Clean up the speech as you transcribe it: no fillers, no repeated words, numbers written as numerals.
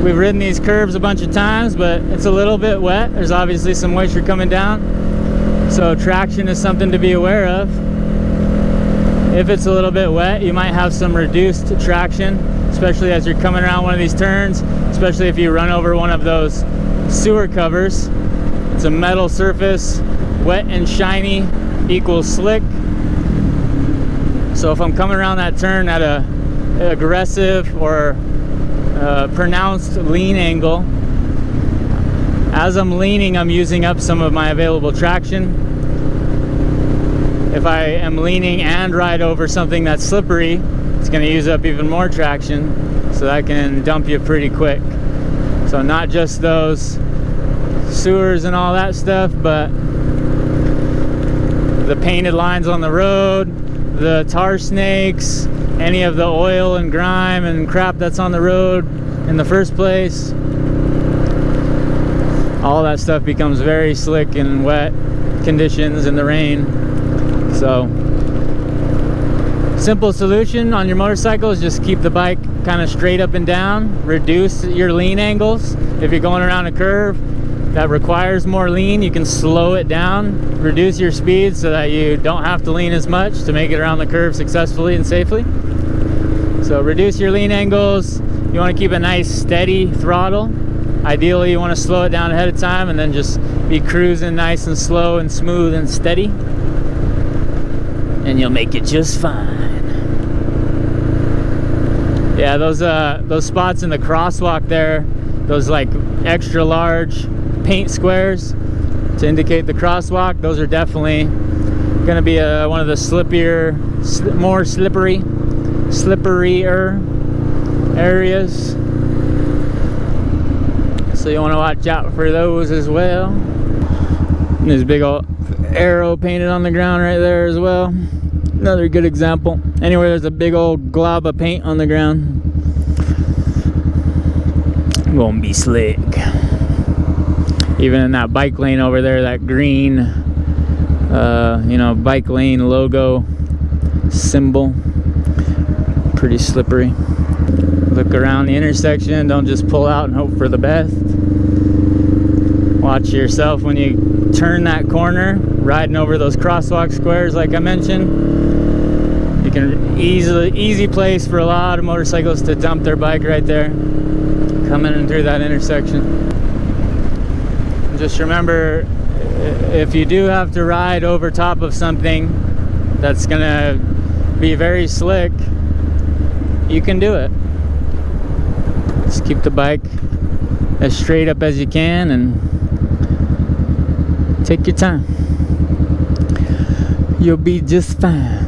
We've ridden these curves a bunch of times, but it's a little bit wet. There's obviously some moisture coming down, so traction is something to be aware of. If it's a little bit wet, you might have some reduced traction, especially as you're coming around one of these turns, especially if you run over one of those sewer covers. It's a metal surface, wet and shiny equals slick. So if I'm coming around that turn at a aggressive or pronounced lean angle, as I'm leaning, I'm using up some of my available traction. If I am leaning and ride over something that's slippery, it's going to use up even more traction, so that can dump you pretty quick. So not just those sewers and all that stuff, but the painted lines on the road, the tar snakes, any of the oil and grime and crap that's on the road in the first place. All that stuff becomes very slick in wet conditions in the rain. So simple solution on your motorcycle is just keep the bike kind of straight up and down, reduce your lean angles. If you're going around a curve that requires more lean, you can slow it down, reduce your speed so that you don't have to lean as much to make it around the curve successfully and safely. So reduce your lean angles. You want to keep a nice steady throttle. Ideally you want to slow it down ahead of time and then just be cruising nice and slow and smooth and steady, and you'll make it just fine. Yeah, those spots in the crosswalk there, those like extra large paint squares to indicate the crosswalk, those are definitely going to be one of the more slipperier areas. So you want to watch out for those as well. And there's a big old arrow painted on the ground right there as well. Another good example. Anywhere there's a big old glob of paint on the ground, gonna be slick. Even in that bike lane over there, that green bike lane logo symbol, pretty slippery. Look around the intersection, don't just pull out and hope for the best. Watch yourself when you turn that corner, riding over those crosswalk squares like I mentioned. You can easy place for a lot of motorcyclists to dump their bike right there, coming in through that intersection. And just remember, if you do have to ride over top of something that's gonna be very slick, you can do it. Just keep the bike as straight up as you can and take your time. You'll be just fine.